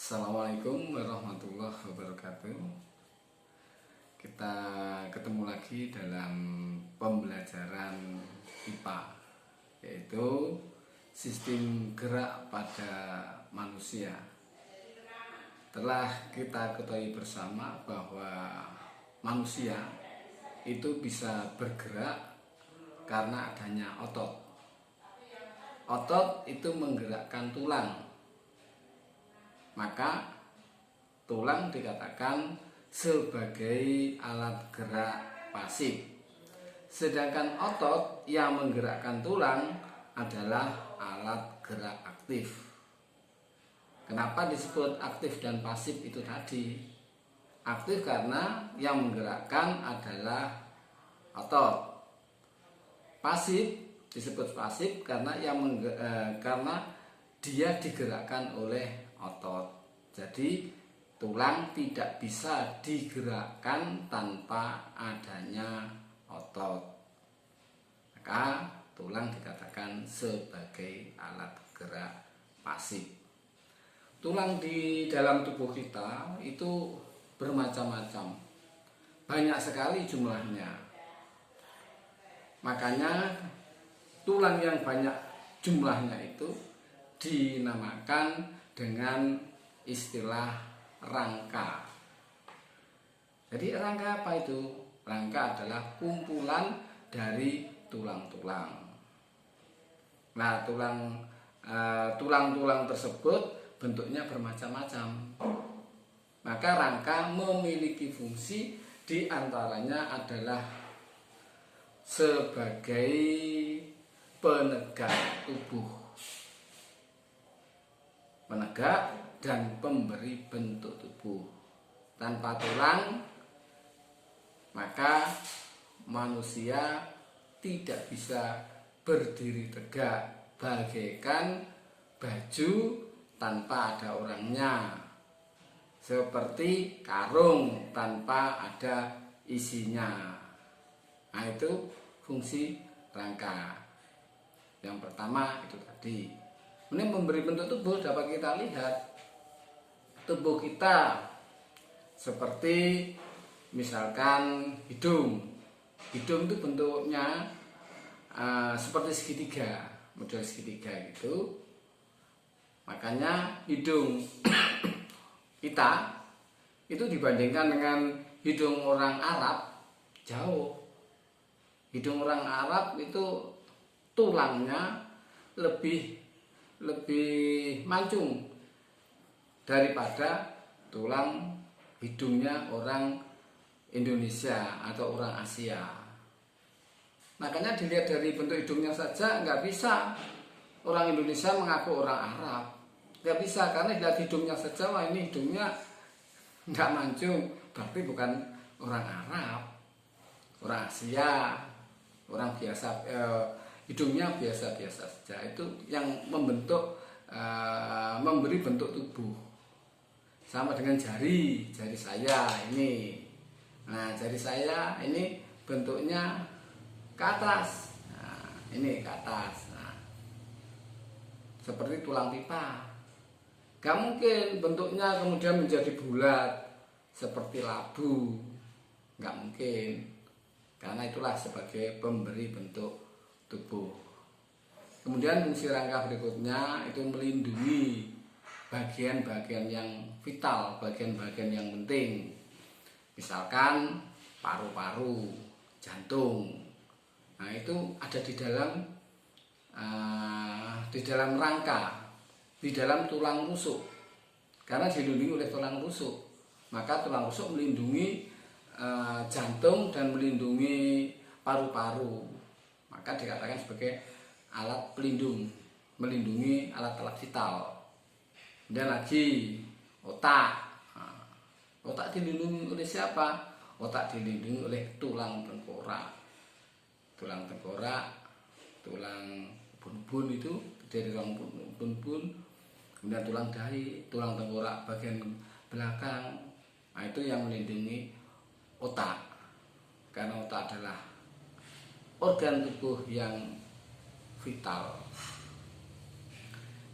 Assalamualaikum warahmatullahi wabarakatuh. Kita ketemu lagi dalam pembelajaran IPA, yaitu sistem gerak pada manusia. Telah kita ketahui bersama bahwa manusia itu bisa bergerak karena adanya otot. Otot itu menggerakkan tulang, maka tulang dikatakan sebagai alat gerak pasif. Sedangkan otot yang menggerakkan tulang adalah alat gerak aktif. Kenapa disebut aktif dan pasif itu tadi? Aktif karena yang menggerakkan adalah otot. Pasif disebut pasif karena karena dia digerakkan oleh otot. Jadi tulang tidak bisa digerakkan tanpa adanya otot. Maka tulang dikatakan sebagai alat gerak pasif. Tulang di dalam tubuh kita itu bermacam-macam, banyak sekali jumlahnya. Makanya tulang yang banyak jumlahnya itu dinamakan dengan istilah rangka. Jadi rangka apa itu? Rangka adalah kumpulan dari tulang-tulang. Nah, tulang-tulang tersebut bentuknya bermacam-macam. Maka rangka memiliki fungsi, diantaranya adalah sebagai penegak tubuh, penegak dan pemberi bentuk tubuh. Tanpa tulang, maka manusia tidak bisa berdiri tegak, bagaikan baju tanpa ada orangnya, seperti karung tanpa ada isinya. Nah, itu fungsi rangka. Yang pertama itu tadi. Ini memberi bentuk tubuh, dapat kita lihat tubuh kita seperti misalkan hidung. Hidung itu bentuknya seperti segitiga, model segitiga gitu. Makanya hidung kita itu dibandingkan dengan hidung orang Arab jauh. Hidung orang Arab itu tulangnya lebih mancung daripada tulang hidungnya orang Indonesia atau orang Asia. Makanya dilihat dari bentuk hidungnya saja nggak bisa orang Indonesia mengaku orang Arab. Nggak bisa, karena dilihat hidungnya saja, wah ini hidungnya nggak mancung, berarti bukan orang Arab, orang Asia, orang biasa, hidungnya biasa-biasa saja. Itu yang memberi bentuk tubuh. Sama dengan jari saya ini. Nah, jari saya ini bentuknya ke atas. Nah, ini ke atas. Nah, seperti tulang pipa. Gak mungkin bentuknya kemudian menjadi bulat seperti labu. Gak mungkin. Karena itulah sebagai pemberi bentuk tubuh. Kemudian fungsi rangka berikutnya itu melindungi bagian-bagian yang vital, bagian-bagian yang penting. Misalkan paru-paru, jantung. Nah, itu ada di dalam rangka, di dalam tulang rusuk. Karena dilindungi oleh tulang rusuk, maka tulang rusuk melindungi jantung dan melindungi paru-paru. Maka dikatakan sebagai alat pelindung, melindungi alat-alat vital. Dan lagi otak. Nah, otak dilindungi oleh siapa? Otak dilindungi oleh tulang tengkorak. Tulang tengkorak, tulang bun-bun itu dari tulang bun-bun, kemudian tulang dahi, tulang tengkorak bagian belakang. Nah, itu yang melindungi otak. Karena otak adalah organ tubuh yang vital.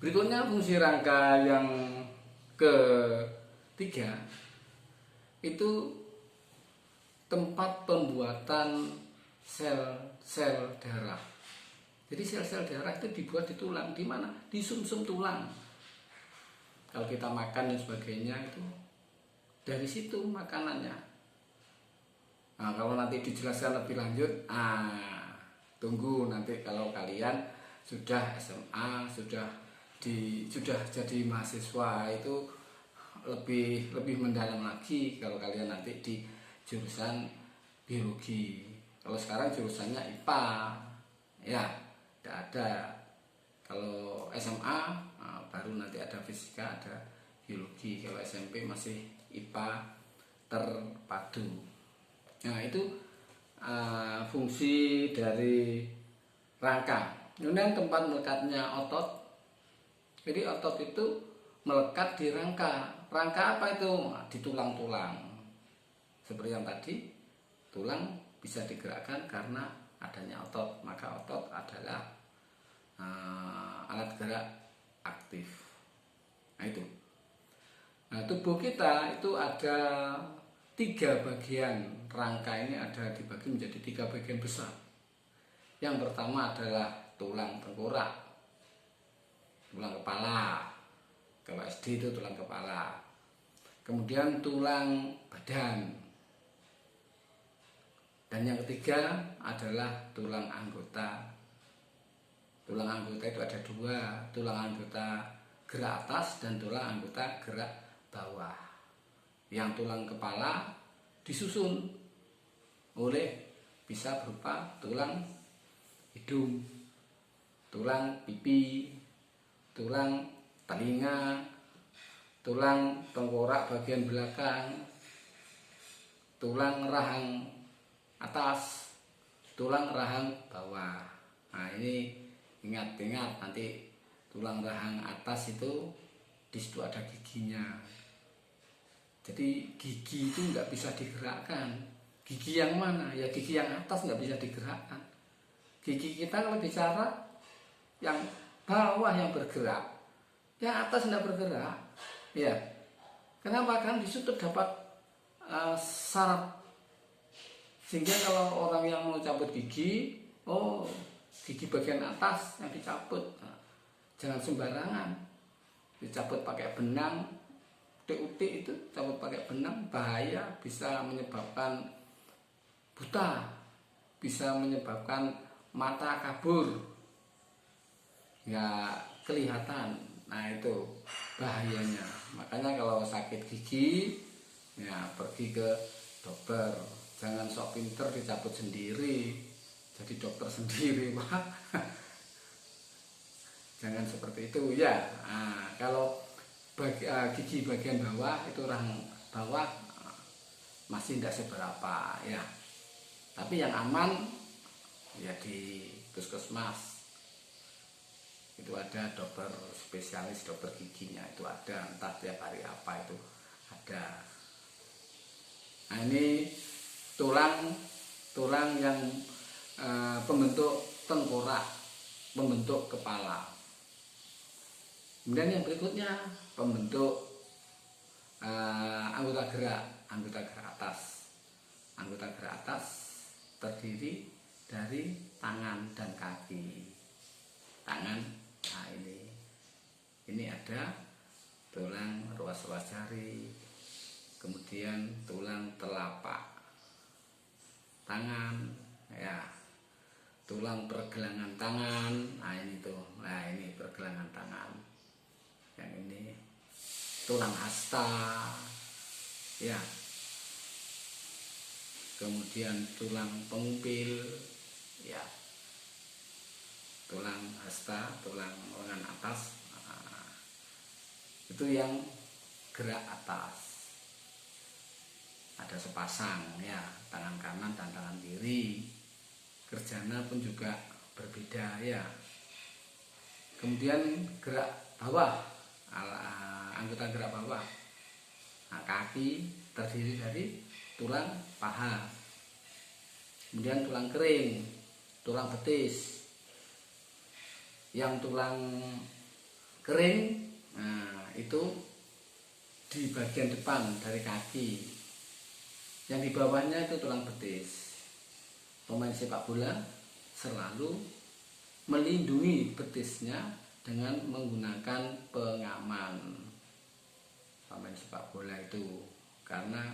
Berikutnya fungsi rangka yang ketiga itu tempat pembuatan sel-sel darah. Jadi sel-sel darah itu dibuat di tulang. Di mana? Di sumsum tulang. Kalau kita makan dan sebagainya itu dari situ makanannya. Nah, kalau nanti dijelaskan lebih lanjut, tunggu nanti kalau kalian sudah SMA, sudah jadi mahasiswa itu lebih mendalam lagi kalau kalian nanti di jurusan biologi. Kalau sekarang jurusannya IPA, ya tidak ada. Kalau SMA baru nanti ada fisika, ada biologi. Kalau SMP masih IPA terpadu. Nah itu fungsi dari rangka. Kemudian tempat melekatnya otot. Jadi otot itu melekat di rangka. Rangka apa itu? Di tulang-tulang. Seperti yang tadi, tulang bisa digerakkan karena adanya otot. Maka otot adalah alat gerak aktif. Nah itu. Nah tubuh kita itu ada 3 bagian. Rangka ini ada dibagi menjadi 3 bagian besar. Yang pertama adalah tulang tengkorak, tulang kepala. Kalau SD itu tulang kepala. Kemudian tulang badan. Dan yang ketiga adalah tulang anggota. Tulang anggota itu ada 2, tulang anggota gerak atas dan tulang anggota gerak bawah. Yang tulang kepala disusun oleh bisa berupa tulang hidung, tulang pipi, tulang telinga, tulang tengkorak bagian belakang, tulang rahang atas, tulang rahang bawah. Nah ini ingat-ingat nanti tulang rahang atas itu di situ ada giginya. Jadi gigi itu nggak bisa digerakkan. Gigi yang mana? Ya gigi yang atas nggak bisa digerakkan. Gigi kita kalau bicara yang bawah yang bergerak, yang atas tidak bergerak. Ya, kenapa? Kan di situ terdapat syarat. Sehingga kalau orang yang mau cabut gigi, gigi bagian atas yang dicabut. Nah, jangan sembarangan. Dicabut pakai benang. TUT itu cabut pakai benang bahaya, bisa menyebabkan buta, bisa menyebabkan mata kabur, nggak kelihatan. Nah itu bahayanya. Makanya kalau sakit gigi, ya pergi ke dokter. Jangan sok pinter dicabut sendiri, jadi dokter sendiri, Pak. Jangan seperti itu ya. Nah, kalau gigi bagian bawah itu rahang bawah masih tidak seberapa ya. Tapi yang aman ya di puskesmas itu ada dokter spesialis, dokter giginya itu ada, entah tiap hari apa itu ada. Nah ini tulang yang pembentuk tengkorak, pembentuk kepala. Kemudian yang berikutnya pembentuk anggota gerak atas. Anggota gerak atas terdiri dari tangan dan kaki. Tangan, nah ini ada tulang ruas-ruas jari, kemudian tulang telapak tangan, ya, tulang pergelangan tangan. Nah ini tuh, nah ini pergelangan tangan. Yang ini tulang hasta, ya. Kemudian tulang pengumpil, ya. Tulang hasta, tulang lengan atas. Nah, itu yang gerak atas. Ada sepasang, ya, tangan kanan dan tangan kiri. Kerjanya pun juga berbeda, ya. Kemudian gerak bawah, anggota gerak bawah. Nah, kaki terdiri dari tulang paha, kemudian tulang kering, tulang betis. Yang tulang kering, nah itu di bagian depan dari kaki. Yang di bawahnya itu tulang betis. Pemain sepak bola selalu melindungi betisnya dengan menggunakan pengaman. Pemain sepak bola itu karena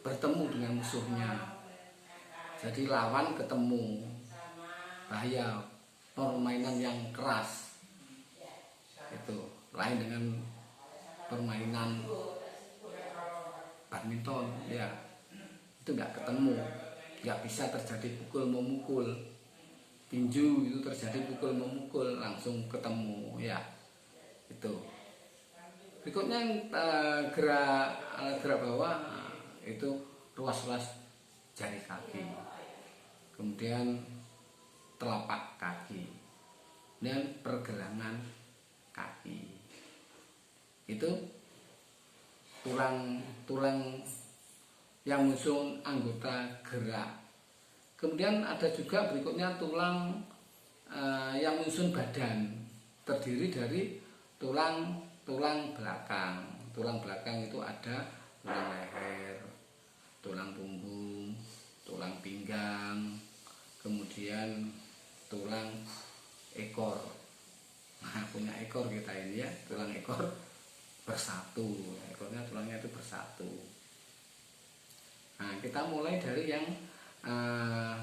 bertemu dengan musuhnya, jadi lawan ketemu, bahaya, permainan yang keras itu lain dengan permainan badminton ya, itu nggak ketemu, nggak bisa terjadi pukul memukul. Tinju itu terjadi pukul memukul, langsung ketemu ya. Itu berikutnya yang gerak bawah, itu ruas-ruas jari kaki, kemudian telapak kaki dan pergelangan kaki. Itu tulang yang menyusun anggota gerak. Kemudian ada juga berikutnya tulang yang menyusun badan, terdiri dari tulang belakang. Tulang belakang itu ada tulang leher, tulang punggung, tulang pinggang, kemudian tulang ekor. Nah, punya ekor kita ini ya, tulang ekor bersatu, ekornya tulangnya itu bersatu. Nah, kita mulai dari yang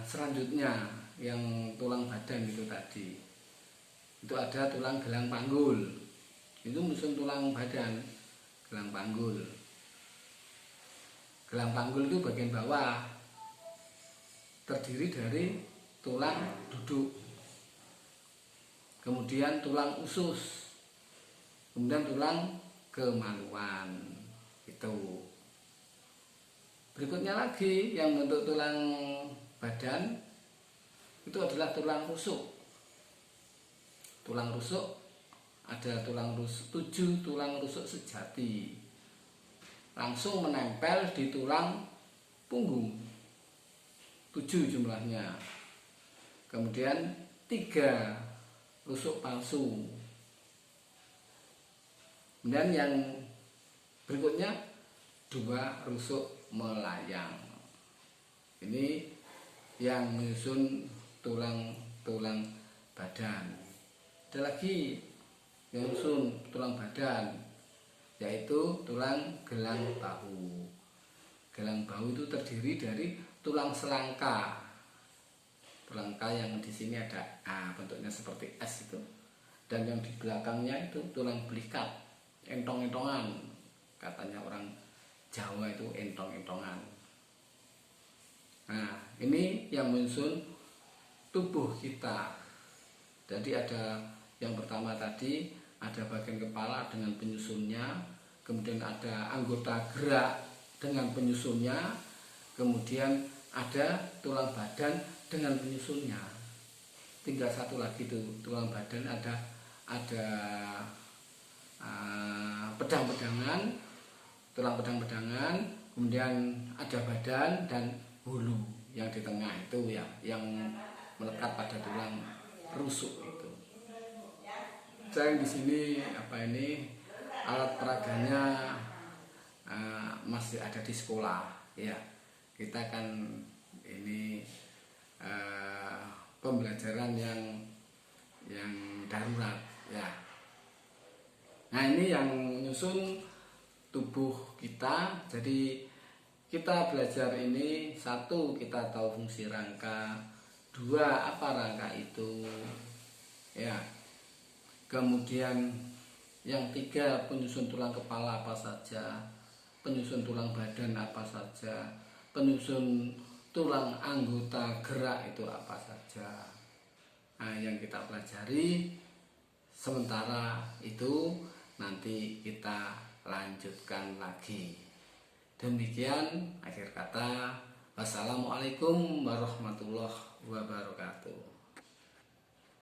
selanjutnya, yang tulang badan itu tadi. Itu ada tulang gelang panggul, itu menyusun tulang badan. Gelang panggul itu bagian bawah, terdiri dari tulang duduk, kemudian tulang usus, kemudian tulang kemaluan. Itu berikutnya lagi yang bentuk tulang badan itu adalah tulang rusuk. Tulang rusuk ada 7 tulang rusuk sejati, langsung menempel di tulang punggung, 7 jumlahnya. Kemudian 3 rusuk palsu. Dan yang berikutnya 2 rusuk melayang. Ini yang menyusun tulang badan. Ada lagi yang menyusun tulang badan, yaitu tulang gelang bahu. Gelang bahu itu terdiri dari tulang selangka. Selangka yang di sini ada bentuknya seperti S itu, dan yang di belakangnya itu tulang belikat, entong-entongan. Katanya orang Jawa itu entong-entongan. Nah, ini yang menyusun tubuh kita. Jadi ada yang pertama tadi, ada bagian kepala dengan penyusunnya, kemudian ada anggota gerak dengan penyusunnya, kemudian ada tulang badan dengan penyusunnya. Tinggal satu lagi tuh, tulang badan ada pedang-pedangan, tulang pedang-pedangan, kemudian ada badan dan hulu yang di tengah itu ya, yang melekat pada tulang rusuk itu. Saya di sini alat peraganya masih ada di sekolah ya. Kita kan ini pembelajaran yang darurat ya. Nah, ini yang menyusun tubuh kita. Jadi kita belajar ini, 1 kita tahu fungsi rangka, 2 apa rangka itu ya, kemudian yang 3 penyusun tulang kepala apa saja, penyusun tulang badan apa saja, penyusun tulang anggota gerak itu apa saja. Nah, yang kita pelajari sementara itu, nanti kita lanjutkan lagi. Demikian akhir kata. Wassalamualaikum warahmatullahi wabarakatuh.